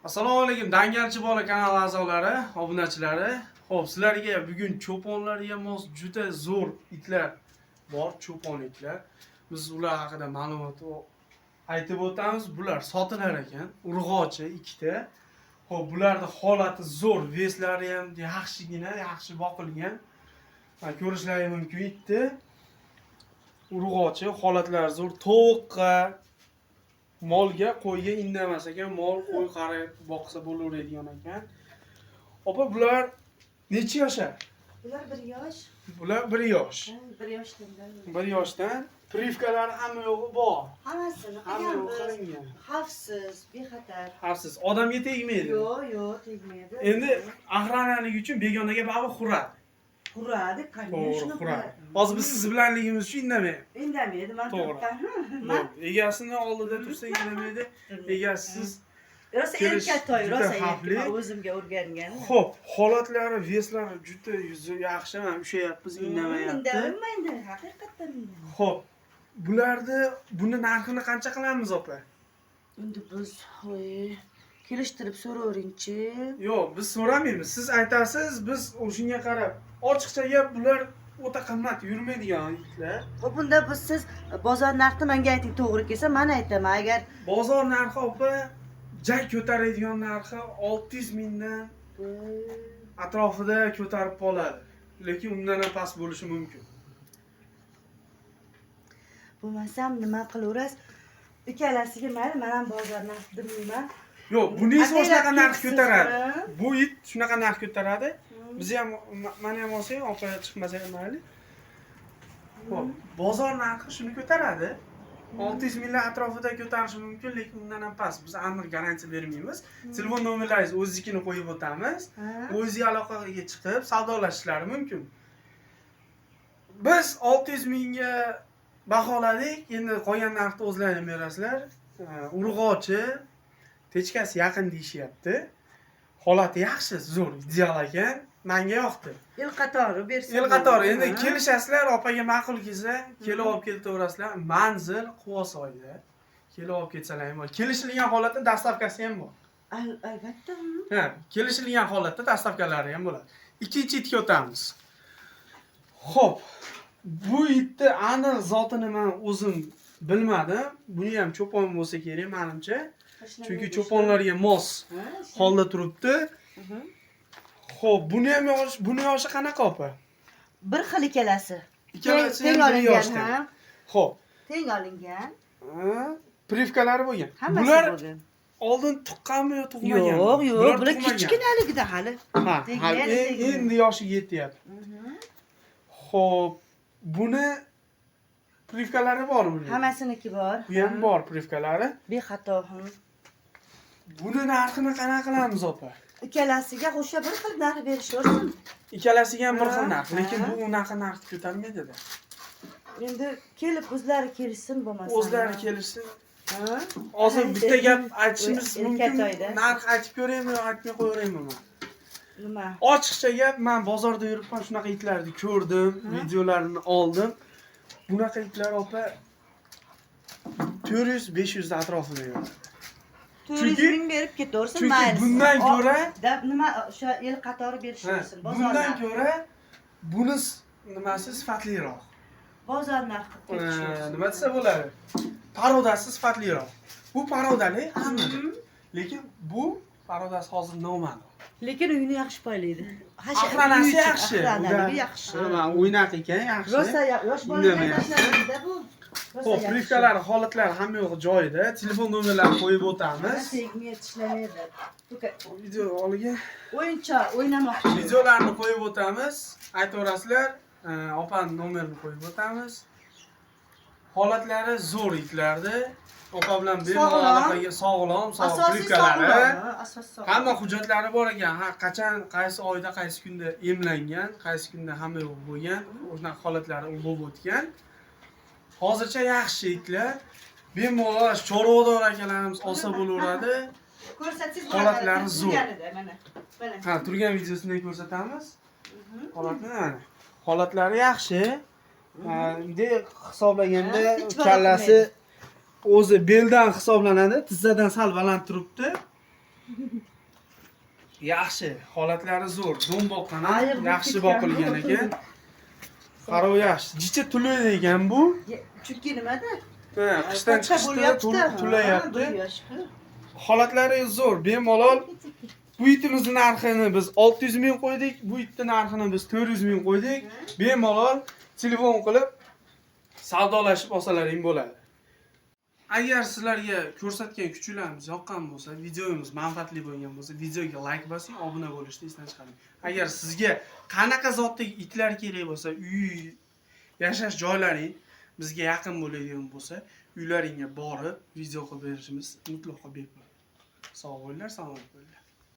Assalomu alaykum, Dangalchi bola kanali a'zolari, obunachilari. Xo'p, sizlarga bugun cho'ponlarga mos juda zo'r itlar bor, cho'pon itlar. Biz ular haqida ma'lumot aytib o'tamiz. Bular sotilar ekan, urg'ochi ikkita. Xo'p, bularning holati zo'r, veslari ham yaxshigina, yaxshi boqilgan. Mana ko'rishlaringiz mumkin itni. Urg'ochi, holatlari zo'r, tovuqqa molga, qo'yga indamas ekan, mol, qo'y qarab boqsa bo'laveradigan ekan. Opa, bular necha yoshar? Bular 1 yosh. Bular 1 yosh. 1 yoshdan. 1 yoshdan. Privkalari hamma yo'g'i bor. Hammasini Hamma yo'g'i qilganmiz. qilingan. Xavfsiz, bexatar. Xavfsiz. Odamga tegmaydi. Yo'q, tegmaydi. Endi aqranalik uchun begonaga baribir xuradi. Quradi, конечно. To'g'ri, xuradi. Hozir biz siz bilanligimiz uchun indamaydi. Indamaydi, men To'g'ri. Egasini oldida tursa indamaydi. Egasiz rosa erkatoy, rosa erkatoy. O'zimga o'rgangan. Xo'p, holatlari, veslari juda yaxshi, mana ushayapmiz, indamayapti. Indamaydi, haqiqatdan indamaydi. Xo'p, buni narxini qancha qilamiz, opa? Endi biz kelishtirib so'ravering-chi. Yo'q, biz so'ramaymiz. Siz aytasiz, biz o'shunga qarab. Ochiqcha gap, bular o'ta qimmat yurmaydigan itlar. Xo'p, bunda siz bozor narxini menga ayting, to'g'ri kelsa men aytaman. Agar Bozor narxi opa, jag ko'taradigan narxi 600 mingdan atrofida ko'tarib qoladi. Lekin undan ham past bo'lishi mumkin. bo'lmasam nima qilaverasiz? Ikkalasiga mayli, men ham bozor narxi bilmayman. Yo'q, buni esa shunaqa narx ko'taradi. Bu it shunaqa narx ko'taradi. Biz ham mana ham olsak, opa chiqmasa ham mayli. Xo'p, bozor narxi shuni ko'taradi. 600 minglar atrofida ko'tarishi mumkin, lekin undan ham past. Biz aniq garantiya bermaymiz. Telefon nomerlaringizni o'zingiznikini qo'yib o'tamiz. O'zingiz aloqaga chiqib savdolashishlari mumkin. Biz 600 mingga baholadik. Endi qolgan narxni o'zlaringiz berasizlar. Urg'ochi, techkasi yaqin deyishyapti. Holati yaxshi, zo'r, ideal ekan. Menga yoqdi. Yil qatori bersin. Yil qatori. Endi kelishasizlar, opaga ma'qul kelsa, kelib olib keltaverasizlar. Manzil Quvasoyda. Kelib olib ketsalar ham bo'ladi. Kelishilgan holatda dastavkasi ham bor. Albatta. Ha, kelishilgan holatda dastavkalari ham bo'ladi. Ikkinchi itga o'tamiz. Xo'p, bu itni aniq zotini men o'zim bilmadim. Buni ham cho'pon bo'lsa kerak, menimcha. Chunki cho'ponlarga mos holda turibdi. Xo'p, buni yoshi qanaqa opa? Bir xil ikkalasi. Ikkalasi teng ham 1 yoshda. Xo'p. Teng olingan. Privkalari bo'lgan. Hammasi Bular bo'lgan. oldin tuqqanmi yo tug'maganmi? Yo'q, bular kichkinaligida hali. Ha, endi yoshiga yetyapti. Xo'p, buni privkalari bormi? Hammasiniki bor. Bu ham bor privkalari. Bexato. Buni narxini qanaqa qilamiz opa? Ikkalasiga o'sha bir xil narx berishaversin. Ikkalasiga ham bir xil narx, lekin bu unaqa narx ko'tarmaydi-da. Endi kelib o'zlari kelishsin bo'lmasa. O'zlari kelishsin. Hozir bitta gap aytishimiz mumkin. Narx aytib ko'raymi yo aytmay qo'yaveraymi men? Nima? Ochiqcha gap, men bozorda yuribman, shunaqa itlarni ko'rdim, videolarini oldim. Bunaqa itlar opa 400-500 atrofida yuradi. 400 ming berib ketaversin, mayli. Chunki bundan ko'ra nima o'sha yil qatori berishaversin bozorda. Bundan ko'ra buni nimasi sifatliroq. Bozor narxi berishaversin. Nima desa bo'ladi? Parodasi sifatliroq. Bu parodali hammada. Lekin bu parodasi hozir noma'lum. Lekin uyini yaxshi poylaydi. Aqranasi yaxshi. Aqranaligi yaxshi. Ha, o'ynaq ekan, yaxshi. Rosa yosh bolalarga tashlanadi bu. Xo'p, privkalari, holatlari hamma yo'q joyida. Telefon nomerlarini qo'yib o'tamiz. Tegmay tishlamaydi. Video oliga O'yinchoq, o'ynamoqchi. videolarni qo'yib o'tamiz. Aytaverasizlar, opaning nomerini qo'yib o'tamiz. Holatlari zo'r itlardi. Opa bilan bemalol aloqaga sog'lom, privkalari. Hamma hujjatlari bor ekan. Ha, qachon, qaysi oyda, qaysi kunda emlangan, qaysi kunda hamma yo'q bo'lgan, o'sha holatlari bo'lib o'tgan. Hozircha yaxshi itlar. Bemalol chorvador akalarimiz olsa bo'laveradi. Ko'rsatsangiz holatlari zo'r. Mana. Ha, turgan videosini ko'rsatamiz. Holatni mana. Holatlari yaxshi. Bunday hisoblaganda kallasi o'zi beldan hisoblanadi, tizzadan sal baland turibdi. Yaxshi, holatlari zo'r. Dom boqqan, Ayirib yaxshi ketgan. boqilgan ekan. Qarov yaxshi. Jicha tulaydi ekan bu. Chunki nimada? Ha, qishdan chiqishda tulayapti. yoshku. Holatlari zo'r, bemalol. Bu itimizni narxini biz 600 ming qo'ydik, bu itning narxini biz 400 ming qo'ydik. Bemalol telefon qilib savdolashib olsalaring bo'ladi. Agar sizlarga ko'rsatgan kuchlarimiz yoqqan bo'lsa, videomiz manfaatli bo'lgan bo'lsa, videoga like bosing, obuna bo'lishni esdan chiqaring. Agar sizga qanaqa zotdagi itlar kerak bo'lsa, uy, yashash joylaring bizga yaqin bo'ladigan bo'lsa, uylaringga borib video qilib berishimiz mutlaqo bepul. Sog' bo'linglar, salomat bo'linglar.